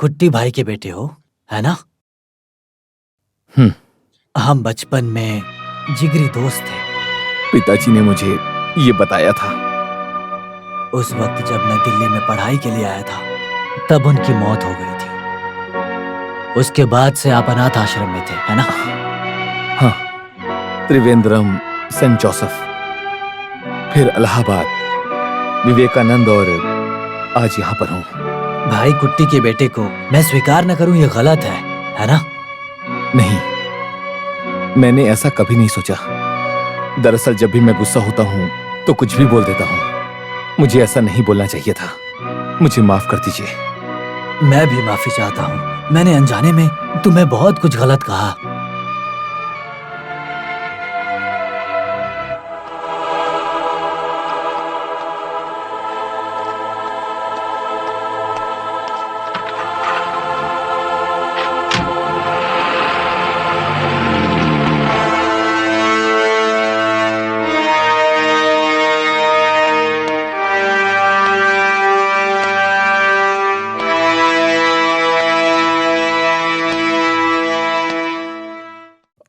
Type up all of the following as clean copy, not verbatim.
कुट्टी भाई के बेटे हो, है ना? हम बचपन में जिगरी दोस्त थे। पिताजी ने मुझे ये बताया था। उस वक्त जब मैं दिल्ली में पढ़ाई के लिए आया था, तब उनकी मौत हो गई थी। उसके बाद से आप अनाथ आश्रम में थे, है ना? हाँ, त्रिवेंद्रम, सेंट जोसेफ, फिर इलाहाबाद, विवेकानंद और आज यहाँ पर हूँ। भाई कुट्टी के बेटे को मैं स्वीकार न करूँ ये गलत है ना? नहीं, मैंने ऐसा कभी नहीं सोचा। दरअसल जब भी मैं गुस्सा होता हूँ तो कुछ भी बोल देता हूँ। मुझे ऐसा नहीं बोलना चाहिए था। मुझे माफ कर दीजिए। मैं भी माफी चाहता हूँ। मैंने अनजाने में तुम्हें बहुत कुछ गलत कहा।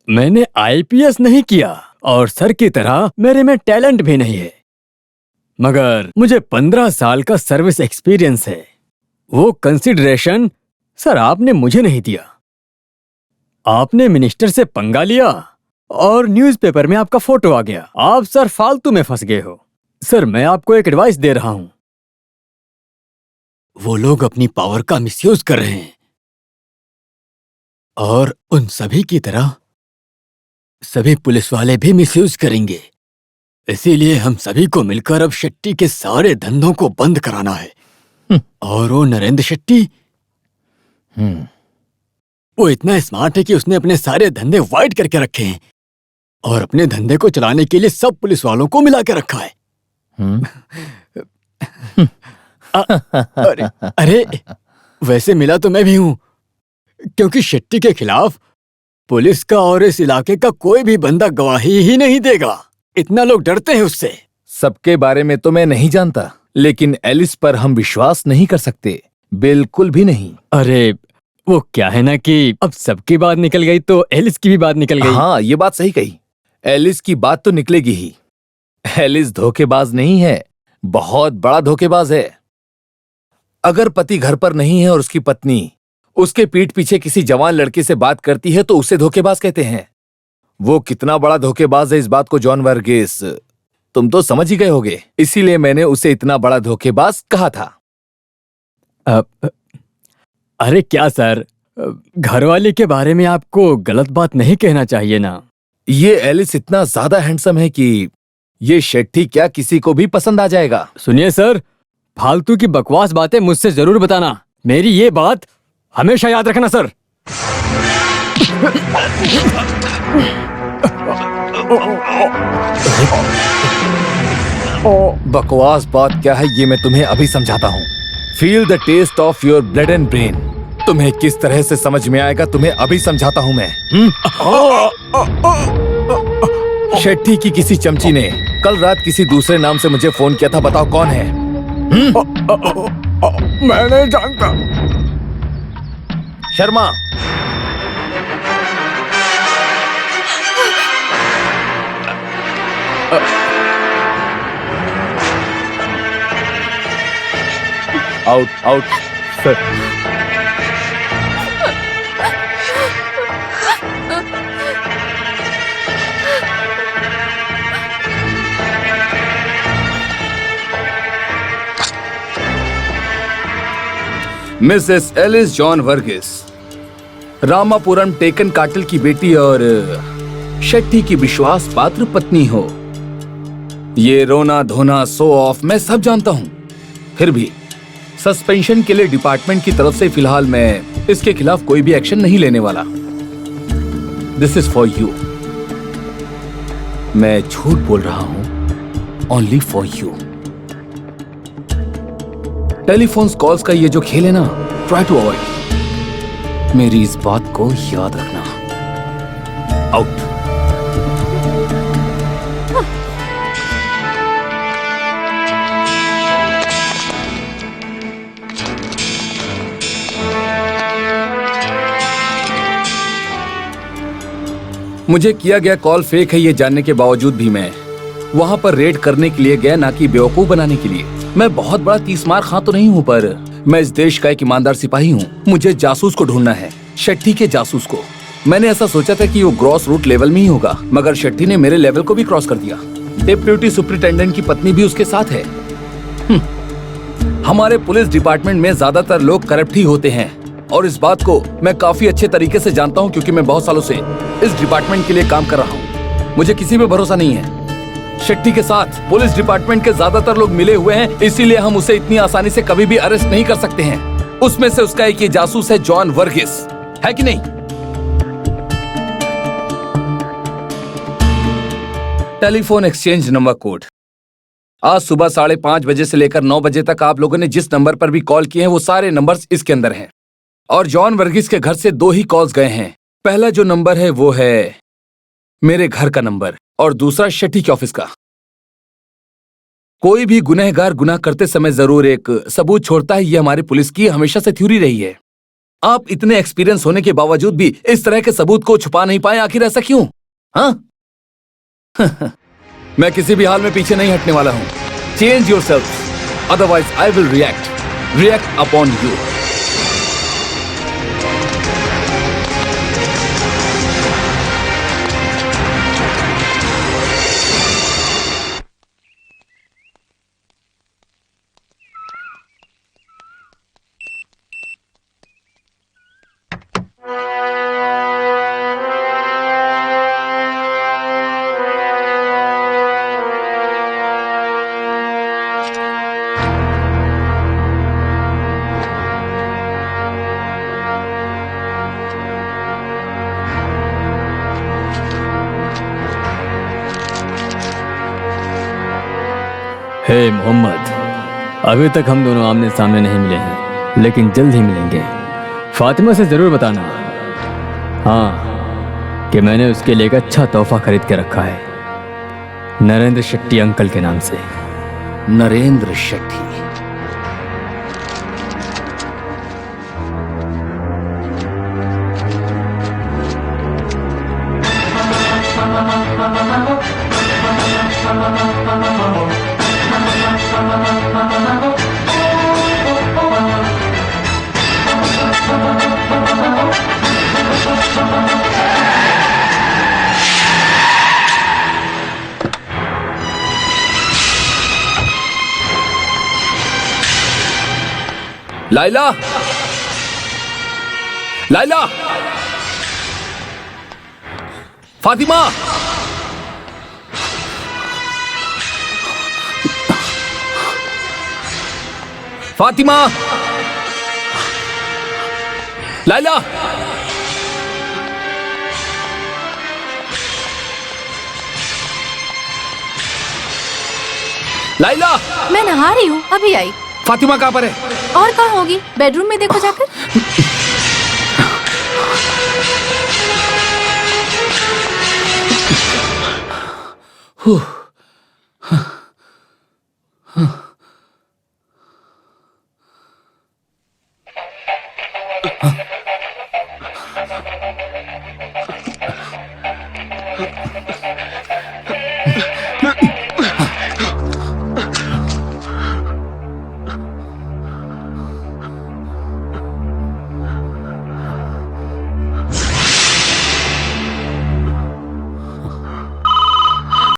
मैंने आईपीएस नहीं किया और सर की तरह मेरे में टैलेंट भी नहीं है, मगर मुझे 15 साल का सर्विस एक्सपीरियंस है। वो कंसिडरेशन सर आपने मुझे नहीं दिया। आपने मिनिस्टर से पंगा लिया और न्यूज़पेपर में आपका फोटो आ गया। आप सर फालतू में फंस गए हो। सर मैं आपको एक एडवाइस दे रहा हूं। वो लोग अपनी पावर का मिसयूज कर रहे हैं और उन सभी की तरह सभी पुलिस वाले भी मिसयूज करेंगे। इसीलिए हम सभी को मिलकर अब शेट्टी के सारे धंधों को बंद कराना है। और वो नरेंद्र शेट्टी, वो इतना स्मार्ट है कि उसने अपने सारे धंधे वाइट करके रखे हैं और अपने धंधे को चलाने के लिए सब पुलिस वालों को मिला के रखा है। अरे वैसे मिला तो मैं भी हूं, क्योंकि शेट्टी के खिलाफ पुलिस का और इस इलाके का कोई भी बंदा गवाही ही नहीं देगा। इतना लोग डरते हैं उससे। सबके बारे में तो मैं नहीं जानता, लेकिन एलिस पर हम विश्वास नहीं कर सकते, बिल्कुल भी नहीं। अरे वो क्या है ना कि अब सबकी बात निकल गई तो एलिस की भी बात निकल गई। हाँ, ये बात सही कही। एलिस की बात तो निकलेगी ही। एलिस धोखेबाज नहीं है, बहुत बड़ा धोखेबाज है। अगर पति घर पर नहीं है और उसकी पत्नी उसके पीठ पीछे किसी जवान लड़के से बात करती है तो उसे धोखेबाज कहते हैं। वो कितना बड़ा धोखेबाज है इस बात को जॉन वर्गीस तुम तो समझ ही गए होगे। इसीलिए मैंने उसे इतना बड़ा धोखेबाज कहा था। अरे क्या सर, घरवाली के बारे में आपको गलत बात नहीं कहना चाहिए ना। ये एलिस इतना ज्यादा हैंडसम है कि ये शेट्टी क्या किसी को भी पसंद आ जाएगा। सुनिए सर, फालतू की बकवास बातें मुझसे जरूर बताना। मेरी ये बात हमेशा याद रखना सर। बकवास बात क्या है ये मैं तुम्हें अभी समझाता हूँ। Feel the taste of your blood and brain. तुम्हें किस तरह से समझ में आएगा तुम्हें अभी समझाता हूँ मैं। शेट्टी की किसी चमची ने कल रात किसी दूसरे नाम से मुझे फोन किया था। बताओ कौन है? मैं नहीं जानता। Sharma. Out out sir. Mrs Alice John Varghese, Ramapuram टेकन काटल की बेटी और शेट्टी की विश्वास पात्र पत्नी हो। ये रोना धोना शो ऑफ मैं सब जानता हूं, फिर भी सस्पेंशन के लिए डिपार्टमेंट की तरफ से फिलहाल मैं इसके खिलाफ कोई भी एक्शन नहीं लेने वाला। This is for you. मैं झूठ बोल रहा हूं only for you. Telephone calls का ये जो खेल है ना, ट्राई टू अवॉइड। मेरी इस बात को याद रखना। आउट। मुझे किया गया कॉल फेक है ये जानने के बावजूद भी मैं वहाँ पर रेड करने के लिए गया, ना कि बेवकूफ बनाने के लिए। मैं बहुत बड़ा तीसमार खां तो नहीं हूँ, पर मैं इस देश का एक ईमानदार सिपाही हूँ। मुझे जासूस को ढूंढना है, शेट्टी के जासूस को। मैंने ऐसा सोचा था कि वो ग्रॉस रूट लेवल में ही होगा, मगर शेट्टी ने मेरे लेवल को भी क्रॉस कर दिया। डिप्टी सुपरिटेंडेंट की पत्नी भी उसके साथ है। हमारे पुलिस डिपार्टमेंट में ज्यादातर लोग करप्ट ही होते हैं, और इस बात को मैं काफी अच्छे तरीके से जानता हूँ, क्योंकि मैं बहुत सालों से इस डिपार्टमेंट के लिए काम कर रहा हूँ। मुझे किसी पे भरोसा नहीं है। शेट्टी के साथ पुलिस डिपार्टमेंट के ज्यादातर लोग मिले हुए हैं, इसीलिए हम उसे इतनी आसानी से कभी भी अरेस्ट नहीं कर सकते हैं। उसमें से उसका एक ये जासूस है, जॉन वर्गीस, है कि नहीं? Telephone exchange number code. आज सुबह 5:30 बजे से लेकर 9 बजे तक आप लोगों ने जिस नंबर पर भी कॉल किए हैं, वो सारे नंबर्स इसके अंदर हैं। और जॉन वर्गीस के घर से 2 ही कॉल्स गए हैं। पहला जो नंबर है वो है मेरे घर का नंबर, और दूसरा शेट्टी के ऑफिस का। कोई भी गुनहगार गुनाह करते समय जरूर एक सबूत छोड़ता है, ये हमारी पुलिस की हमेशा से थ्योरी रही है। आप इतने एक्सपीरियंस होने के बावजूद भी इस तरह के सबूत को छुपा नहीं पाए, आखिर ऐसा क्यों? हाँ? मैं किसी भी हाल में पीछे नहीं हटने वाला हूं। Change yourself, otherwise I will react upon you. हे मोहम्मद, अभी तक हम दोनों आमने सामने नहीं मिले हैं, लेकिन जल्द ही मिलेंगे। फातिमा से जरूर बताना, हाँ, कि मैंने उसके लिए एक अच्छा तोहफा खरीद के रखा है, नरेंद्र शेट्टी अंकल के नाम से। नरेंद्र शेट्टी। लाइला, लाइला, फातिमा, फातिमा, लाइला, लाइला। मैं नहा रही हूँ, अभी आई। फातिमा कहाँ पर है? और कहाँ होगी? बेडरूम में देखो जाकर।